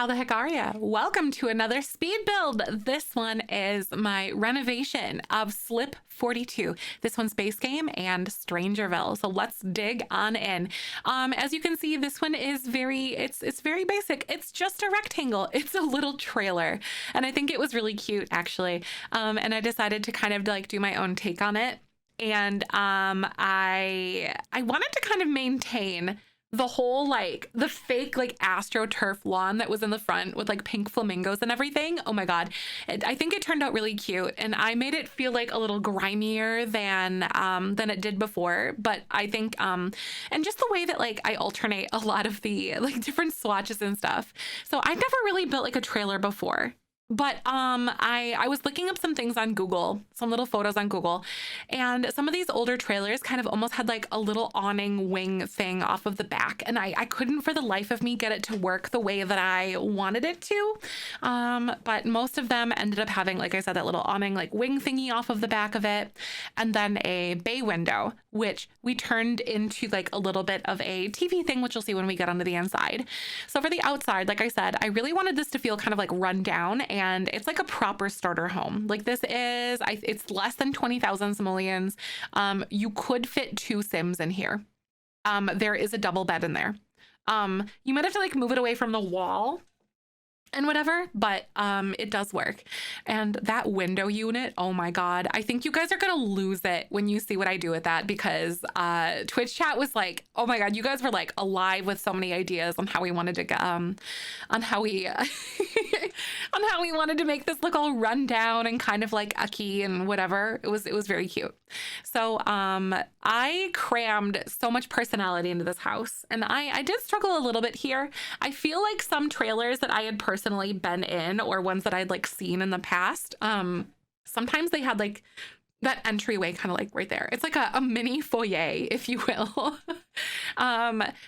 How the heck are ya? Welcome to another speed build. This one is my renovation of Slip 42. This one's base game and Strangerville. So let's dig on in. As you can see, this one is it's very basic. It's just a rectangle. It's a little trailer. And I think it was really cute actually. And I decided to kind of like do my own take on it. And I wanted to kind of maintain the whole like the fake like astroturf lawn that was in the front with like pink flamingos and everything. Oh my god, I think it turned out really cute, and I made it feel like a little grimier than it did before. But I think and just the way that like I alternate a lot of the like different swatches and stuff. So I never really built like a trailer before. But I was looking up some things on Google, some little photos on Google, and some of these older trailers kind of almost had like a little awning wing thing off of the back, and I couldn't for the life of me get it to work the way that I wanted it to. But most of them ended up having, like I said, that little awning like wing thingy off of the back of it, and then a bay window, which we turned into like a little bit of a TV thing, which you'll see when we get onto the inside. So for the outside, like I said, I really wanted this to feel kind of like run down, and it's like a proper starter home. Like this is, it's less than 20,000 simoleons. You could fit 2 Sims in here. There is a double bed in there. You might have to like move it away from the wall and whatever, but it does work. And that window unit, oh my god, I think you guys are gonna lose it when you see what I do with that, because Twitch chat was like, oh my god, you guys were like alive with so many ideas on how we wanted to get on how we on how we wanted to make this look all run down and kind of like ucky and whatever. It was very cute. So I crammed so much personality into this house, and I did struggle a little bit here. I feel like some trailers that I had personally been in, or ones that I'd like seen in the past, sometimes they had like that entryway kind of like right there. It's like a mini foyer, if you will.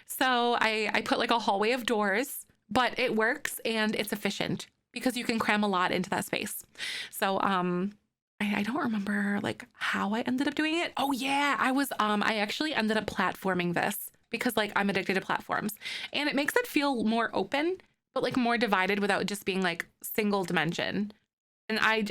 So I put like a hallway of doors, but it works and it's efficient because you can cram a lot into that space. So I don't remember like how I ended up doing it. Oh yeah, I actually ended up platforming this because like I'm addicted to platforms, and it makes it feel more open, but like more divided without just being like single dimension. And I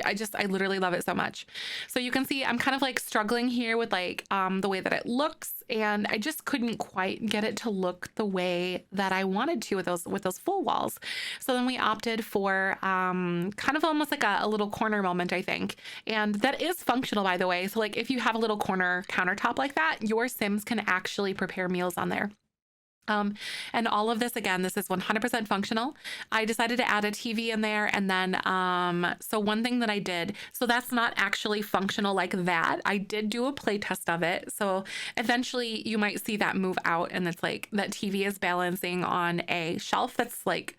literally love it so much. So you can see I'm kind of like struggling here with like the way that it looks, and I just couldn't quite get it to look the way that I wanted to with those full walls. So then we opted for kind of almost like a little corner moment, I think. And that is functional, by the way. So like if you have a little corner countertop like that, your Sims can actually prepare meals on there. And all of this, again, this is 100% functional. I decided to add a TV in there, and then so one thing that I did, so that's not actually functional like that. I did do a play test of it, so eventually you might see that move out, and it's like that TV is balancing on a shelf that's like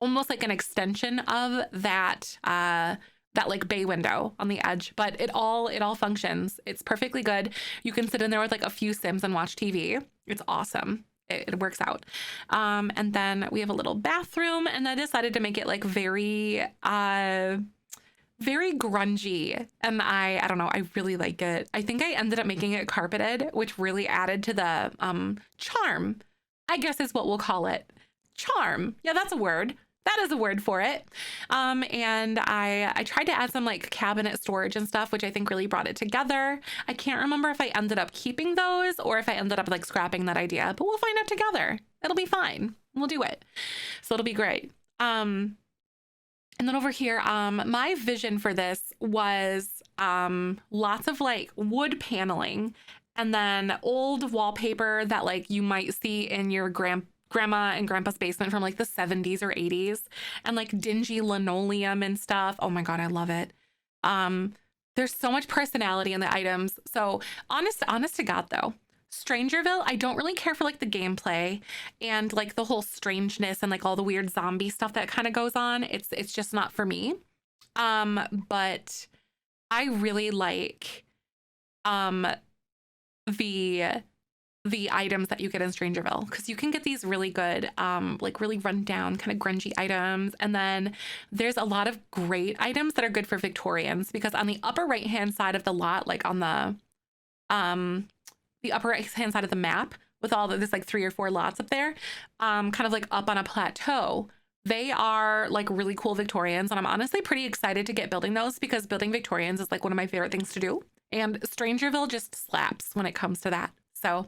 almost like an extension of that that like bay window on the edge, but it all functions. It's perfectly good. You can sit in there with like a few Sims and watch TV. It's awesome. It works out. And then we have a little bathroom, and I decided to make it like very grungy. And I don't know, I really like it. I think I ended up making it carpeted, which really added to the charm, I guess is what we'll call it. Charm. Yeah, that's a word. That is a word for it. And I tried to add some like cabinet storage and stuff, which I think really brought it together. I can't remember if I ended up keeping those or if I ended up like scrapping that idea, but we'll find out together. It'll be fine. We'll do it. So it'll be great. And then over here, my vision for this was lots of like wood paneling, and then old wallpaper that like you might see in your grandma and grandpa's basement from like the 70s or 80s, and like dingy linoleum and stuff. Oh my god, I love it. There's so much personality in the items. So honest to god though, Strangerville, I don't really care for like the gameplay and like the whole strangeness and like all the weird zombie stuff that kind of goes on. It's just not for me. But I really like the items that you get in Strangerville, because you can get these really good like really run down kind of grungy items, and then there's a lot of great items that are good for Victorians, because on the upper right hand side of the lot, like on the upper right hand side of the map with all this like 3 or 4 lots up there, kind of like up on a plateau, They are like really cool Victorians, and I'm honestly pretty excited to get building those because building Victorians is like one of my favorite things to do. And Strangerville just slaps when it comes to that. So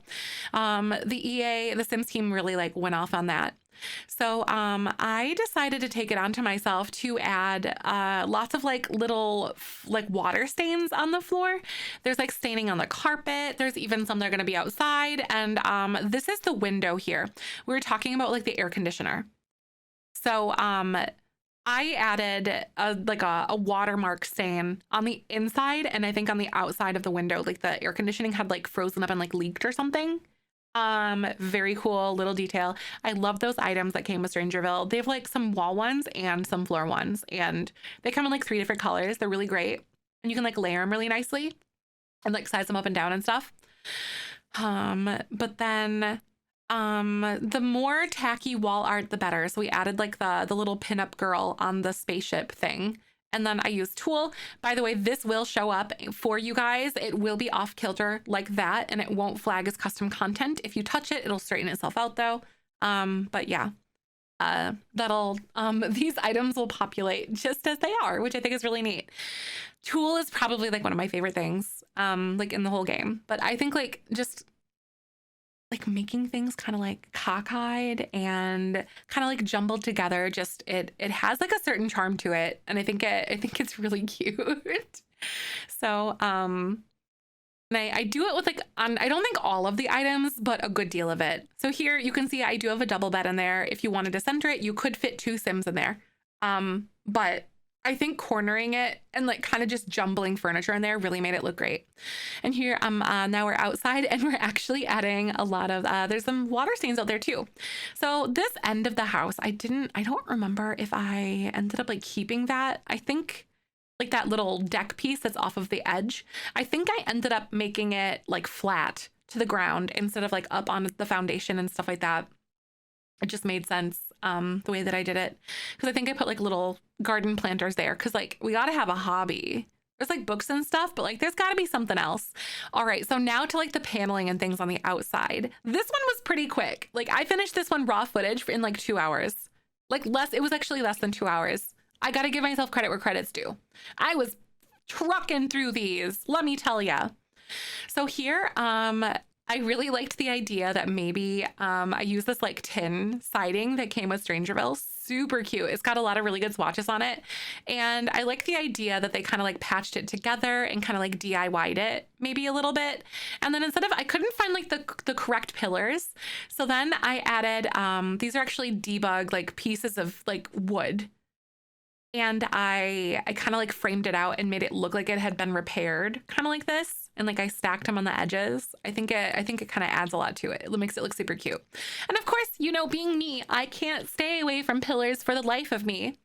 the Sims team really like went off on that. So I decided to take it onto myself to add lots of like little like water stains on the floor. There's like staining on the carpet. There's even some that are going to be outside. And this is the window here. We were talking about like the air conditioner. So I added a watermark stain on the inside, and I think on the outside of the window, like the air conditioning had like frozen up and like leaked or something. Very cool little detail. I love those items that came with Strangerville. They have like some wall ones and some floor ones, and they come in like 3 different colors. They're really great, and you can like layer them really nicely and like size them up and down and stuff. But then the more tacky wall art, the better. So we added like the little pinup girl on the spaceship thing. And then I used tulle. By the way, this will show up for you guys. It will be off kilter like that, and it won't flag as custom content. If you touch it, it'll straighten itself out though. But yeah, these items will populate just as they are, which I think is really neat. Tulle is probably like one of my favorite things, like in the whole game. But I think like just like making things kind of like cockeyed and kind of like jumbled together, just it has like a certain charm to it, and I think it's really cute. So and I do it with like I don't think all of the items, but a good deal of it. So here you can see I do have a double bed in there. If you wanted to center it, you could fit 2 Sims in there, but I think cornering it and like kind of just jumbling furniture in there really made it look great. And here now we're outside, and we're actually adding a lot of there's some water stains out there too. So this end of the house, I don't remember if I ended up like keeping that. I think like that little deck piece that's off of the edge, I think I ended up making it like flat to the ground instead of like up on the foundation and stuff like that. It just made sense the way that I did it, because I think I put like little garden planters there, because like we got to have a hobby. There's like books and stuff, but like there's got to be something else. All right, so now to like the paneling and things on the outside. This one was pretty quick. Like I finished this one raw footage in like 2 hours. Like it was actually less than 2 hours. I got to give myself credit where credit's due. I was trucking through these, let me tell ya. So here, I really liked the idea that maybe I use this like tin siding that came with Strangerville. Super cute. It's got a lot of really good swatches on it. And I like the idea that they kind of like patched it together and kind of like DIY'd it maybe a little bit. And then I couldn't find like the correct pillars. So then I added, these are actually debug like pieces of like wood. And I kind of like framed it out and made it look like it had been repaired, kind of like this. And like I stacked them on the edges. I think it kind of adds a lot to it. It makes it look super cute. And of course, you know, being me, I can't stay away from pillars for the life of me.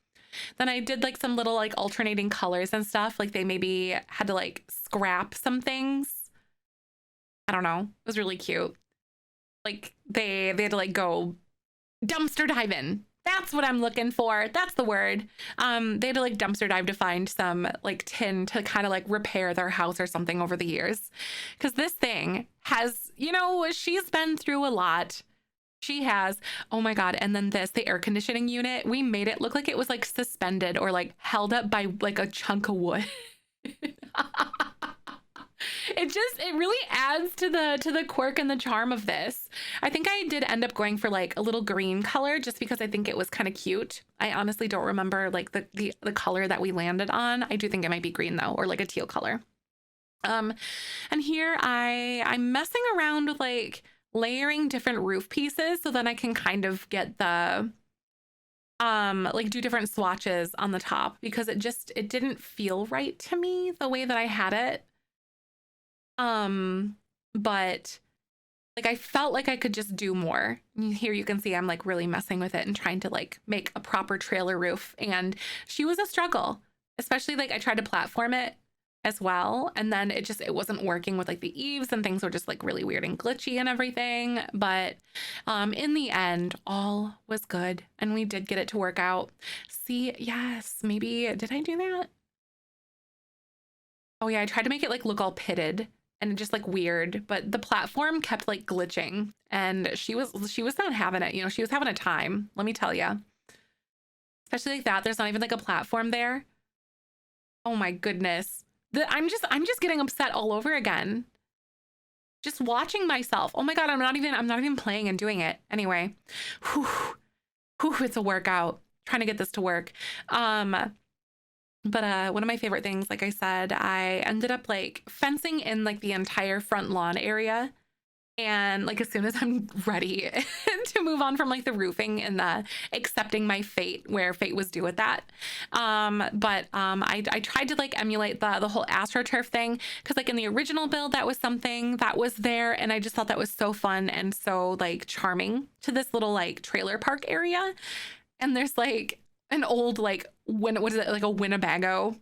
Then I did like some little like alternating colors and stuff. Like they maybe had to like scrap some things. I don't know. It was really cute. Like they had to like go dumpster diving. That's what I'm looking for. That's the word. They had to like dumpster dive to find some like tin to kind of like repair their house or something over the years. Because this thing has, you know, she's been through a lot. She has. Oh my God. And then the air conditioning unit, we made it look like it was like suspended or like held up by like a chunk of wood. It really adds to the quirk and the charm of this. I think I did end up going for like a little green color just because I think it was kind of cute. I honestly don't remember like the color that we landed on. I do think it might be green though, or like a teal color. And here I'm messing around with like layering different roof pieces so then I can kind of get the like do different swatches on the top, because it didn't feel right to me the way that I had it. But like I felt like I could just do more. Here you can see I'm like really messing with it and trying to like make a proper trailer roof, and she was a struggle, especially like I tried to platform it as well, and then it wasn't working with like the eaves, and things were just like really weird and glitchy and everything. But in the end, all was good, and we did get it to work out. See, yes, maybe did I do that? Oh yeah, I tried to make it like look all pitted and just like weird, but the platform kept like glitching, and she was not having it. You know, she was having a time, let me tell you. especially like that. There's not even like a platform there. Oh my goodness. I'm just getting upset all over again. Just watching myself. Oh my God, I'm not even playing and doing it. Anyway, it's a workout trying to get this to work. But one of my favorite things, like I said, I ended up like fencing in like the entire front lawn area. And like as soon as I'm ready to move on from like the roofing and the accepting my fate where fate was due at that, I tried to like emulate the whole AstroTurf thing, because like in the original build that was something that was there, and I just thought that was so fun and so like charming to this little like trailer park area. And there's like an old like what is it, like a Winnebago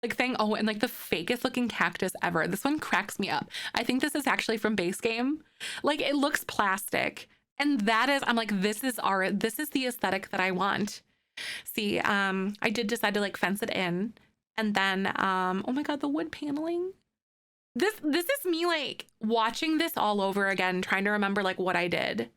like thing. Oh, and like the fakest looking cactus ever. This one cracks me up. I think this is actually from base game. Like it looks plastic, and that is, I'm like, this is the aesthetic that I want. See, I did decide to like fence it in, and then oh my God, the wood paneling. This is me like watching this all over again, trying to remember like what I did.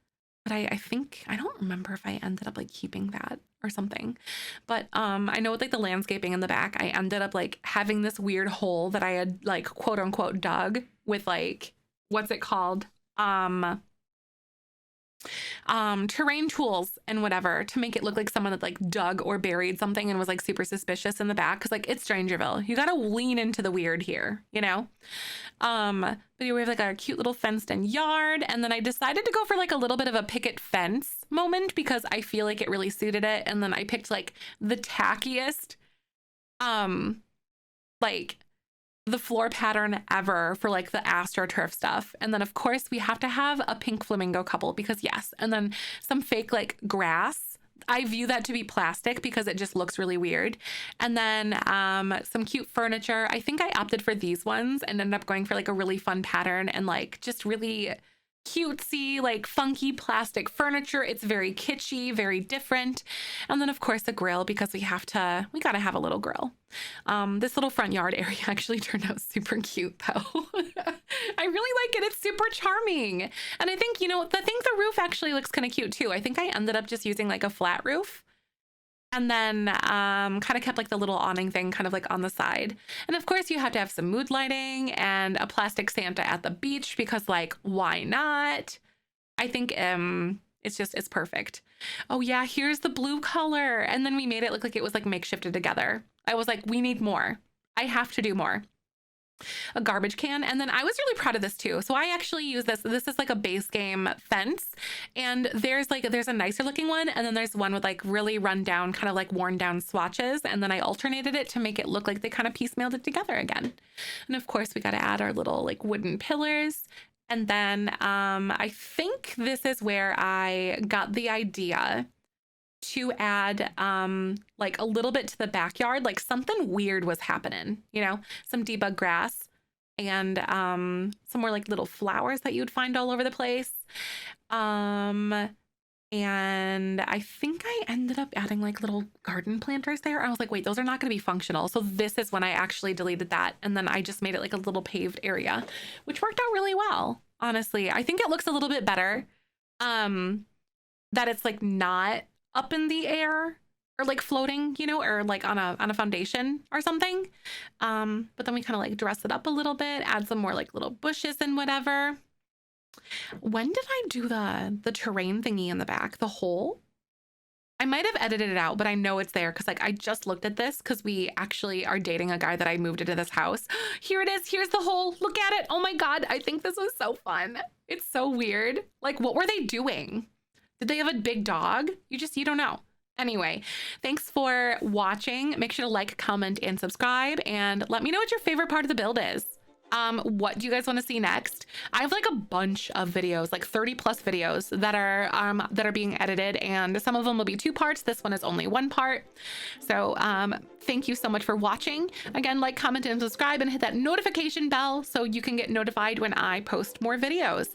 But I think, I don't remember if I ended up like keeping that or something. But I know with like the landscaping in the back, I ended up like having this weird hole that I had like quote unquote dug with like, what's it called? Terrain tools and whatever, to make it look like someone had like dug or buried something and was like super suspicious in the back, because like it's Strangerville, you gotta lean into the weird here, you know. But we have like a cute little fenced in yard, and then I decided to go for like a little bit of a picket fence moment because I feel like it really suited it. And then I picked like the tackiest like the floor pattern ever for like the AstroTurf stuff. And then of course we have to have a pink flamingo couple, because yes, and then some fake like grass. I view that to be plastic because it just looks really weird. And then some cute furniture. I think I opted for these ones and ended up going for like a really fun pattern and like just really cutesy, like funky plastic furniture. It's very kitschy, very different. And then of course a grill, because we gotta have a little grill. This little front yard area actually turned out super cute though. I really like it. It's super charming. And I think, you know, the roof actually looks kind of cute too. I think I ended up just using like a flat roof. And then kind of kept like the little awning thing kind of like on the side. And of course you have to have some mood lighting and a plastic Santa at the beach, because like, why not? I think it's perfect. Oh yeah, here's the blue color. And then we made it look like it was like makeshifted together. I was like, we need more. I have to do more. A garbage can. And then I was really proud of this too. So I actually use this. This is like a base game fence, and there's a nicer looking one, and then there's one with like really run down, kind of like worn down swatches, and then I alternated it to make it look like they kind of piecemealed it together again. And of course we got to add our little like wooden pillars. And then I think this is where I got the idea to add like a little bit to the backyard. Like something weird was happening, you know, some debug grass and some more like little flowers that you'd find all over the place. And I think I ended up adding like little garden planters there. I was like, wait, those are not going to be functional. So this is when I actually deleted that, and then I just made it like a little paved area, which worked out really well. Honestly, I think it looks a little bit better that it's like not up in the air or like floating, you know, or like on a foundation or something. But then we kind of like dress it up a little bit, add some more like little bushes and whatever. When did I do the terrain thingy in the back? The hole? I might have edited it out, but I know it's there because like I just looked at this because we actually are dating a guy that I moved into this house. Here it is. Here's the hole. Look at it. Oh my God. I think this was so fun. It's so weird. Like, what were they doing? Did they have a big dog? You don't know. Anyway, thanks for watching. Make sure to like, comment, and subscribe, and let me know what your favorite part of the build is. What do you guys want to see next? I have like a bunch of videos, like 30 plus videos that are being edited, and some of them will be 2 parts. This one is only 1 part. So thank you so much for watching. Again, like, comment, and subscribe, and hit that notification bell so you can get notified when I post more videos.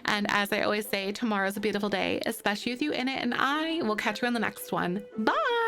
And as I always say, tomorrow's a beautiful day, especially with you in it, and I will catch you on the next one. Bye.